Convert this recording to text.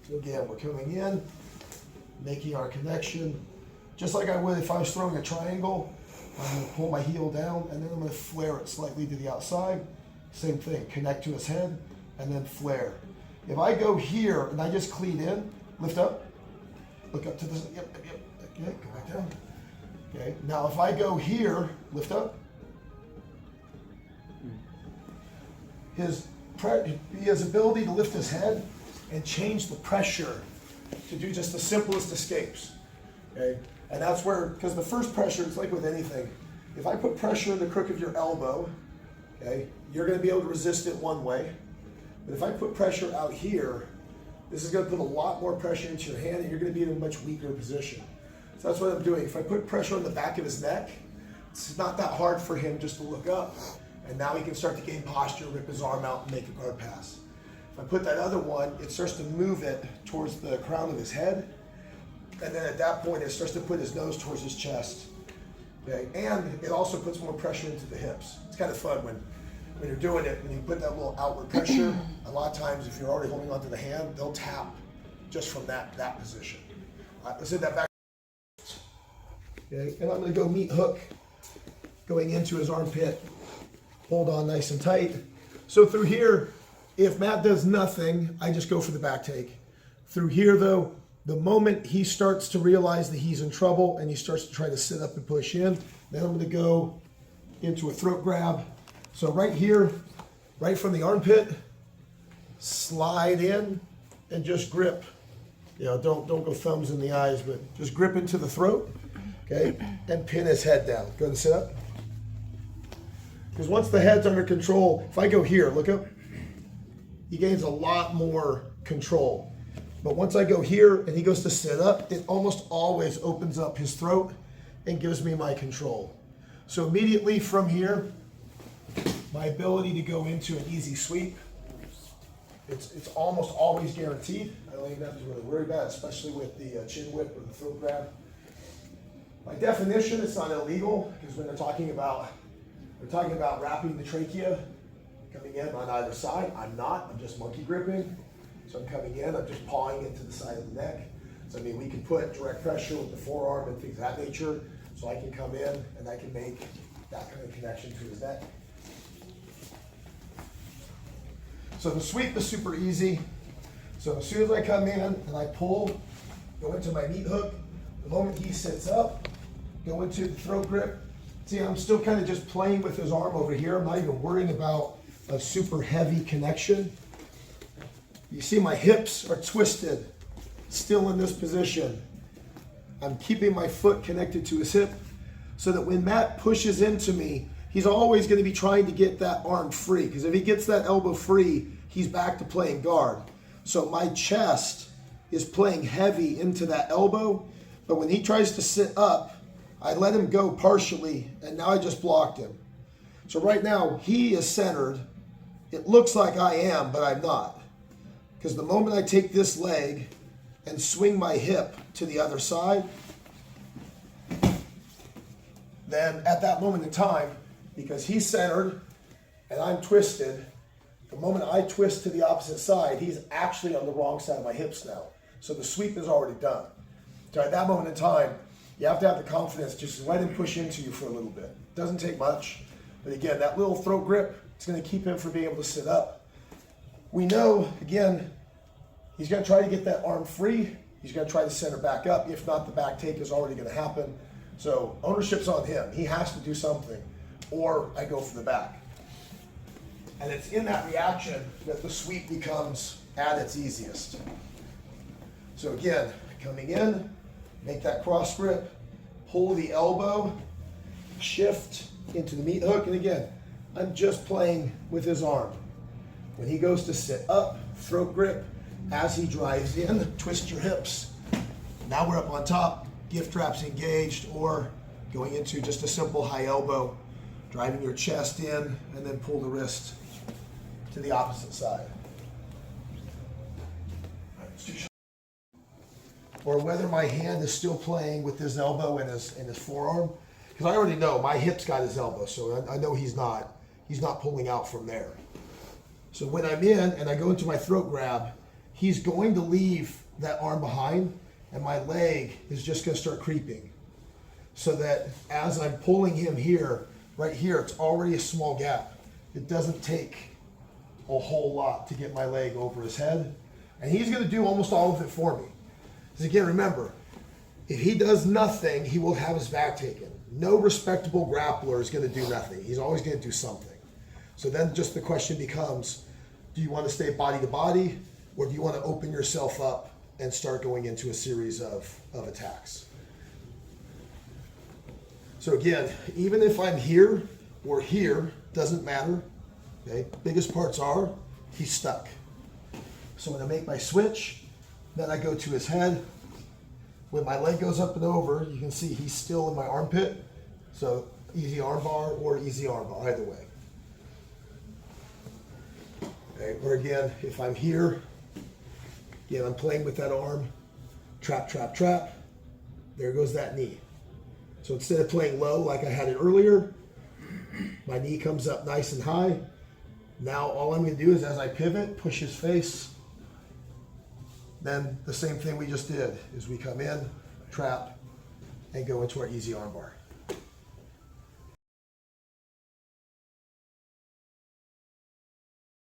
So again, we're coming in, making our connection, just like I would if I was throwing a triangle. I'm going to pull my heel down, and then I'm going to flare it slightly to the outside. Same thing, connect to his head, and then flare. If I go here and I just cleat in, lift up, look up to the, yep, okay, go back down. Okay, now if I go here, lift up, his ability to lift his head and change the pressure to do just the simplest escapes. Okay, and that's where, because the first pressure, it's like with anything. If I put pressure in the crook of your elbow, okay, you're going to be able to resist it one way. But if I put pressure out here, this is going to put a lot more pressure into your hand, and you're going to be in a much weaker position. So that's what I'm doing. If I put pressure on the back of his neck, it's not that hard for him just to look up. And now he can start to gain posture, rip his arm out, and make a guard pass. If I put that other one, it starts to move it towards the crown of his head. And then at that point, it starts to put his nose towards his chest. Okay? And it also puts more pressure into the hips. It's kind of fun when you're doing it, when you put that little outward pressure, a lot of times if you're already holding onto the hand, they'll tap just from that position. Let's hit that back. Okay, and I'm going to go meat hook, going into his armpit. Hold on nice and tight. So through here, if Matt does nothing, I just go for the back take. Through here though, the moment he starts to realize that he's in trouble and he starts to try to sit up and push in, then I'm going to go into a throat grab. So right here, right from the armpit, slide in and just grip. You know, don't go thumbs in the eyes, but just grip into the throat, okay, and pin his head down. Go to sit up. Because once the head's under control, if I go here, look up, he gains a lot more control. But once I go here and he goes to sit up, it almost always opens up his throat and gives me my control. So immediately from here, my ability to go into an easy sweep, it's almost always guaranteed. I don't even have to really worry about it, especially with the chin whip or the throat grab. By definition, it's not illegal, because when they're talking about wrapping the trachea, coming in on either side, I'm not, I'm just monkey gripping. So I'm coming in, I'm just pawing into the side of the neck. So I mean, we can put direct pressure with the forearm and things of that nature, so I can come in and I can make that kind of connection to his neck. So the sweep is super easy. So as soon as I come in and I pull, go into my meat hook, the moment he sits up, go into the throat grip. See, I'm still kind of just playing with his arm over here. I'm not even worrying about a super heavy connection. You see my hips are twisted, still in this position. I'm keeping my foot connected to his hip so that when Matt pushes into me, he's always going to be trying to get that arm free, because if he gets that elbow free, he's back to playing guard. So my chest is playing heavy into that elbow, but when he tries to sit up, I let him go partially, and now I just blocked him. So right now, he is centered. It looks like I am, but I'm not. Because the moment I take this leg and swing my hip to the other side, then at that moment in time, because he's centered and I'm twisted, the moment I twist to the opposite side, he's actually on the wrong side of my hips now. So the sweep is already done. So at that moment in time, you have to have the confidence, just let him push into you for a little bit. It doesn't take much, but again, that little throat grip, it's going to keep him from being able to sit up. We know, again, he's going to try to get that arm free. He's going to try to center back up. If not, the back take is already going to happen. So ownership's on him. He has to do something, or I go for the back. And it's in that reaction that the sweep becomes at its easiest. So again, coming in, make that cross grip, pull the elbow, shift into the meat hook, and again, I'm just playing with his arm. When he goes to sit up, throat grip, as he drives in, twist your hips. Now we're up on top, gift wraps engaged, or going into just a simple high elbow, driving your chest in, and then pull the wrist to the opposite side. Or whether my hand is still playing with his elbow and his forearm, because I already know my hip's got his elbow, so I know he's not pulling out from there. So when I'm in and I go into my throat grab, he's going to leave that arm behind, and my leg is just going to start creeping. So that as I'm pulling him here, right here, it's already a small gap. It doesn't take a whole lot to get my leg over his head. And he's going to do almost all of it for me. Because again, remember, if he does nothing, he will have his back taken. No respectable grappler is going to do nothing. He's always going to do something. So then just the question becomes, do you want to stay body to body, or do you want to open yourself up and start going into a series of attacks? So again, even if I'm here or here, doesn't matter. Okay, biggest parts are, he's stuck. So when I make my switch, then I go to his head. When my leg goes up and over, you can see he's still in my armpit. So easy armbar or easy armbar, either way. Okay, or again, if I'm here, again, I'm playing with that arm, trap, trap, trap. There goes that knee. So instead of playing low like I had it earlier, my knee comes up nice and high. Now all I'm going to do is as I pivot, push his face. Then the same thing we just did is we come in, trap, and go into our easy armbar.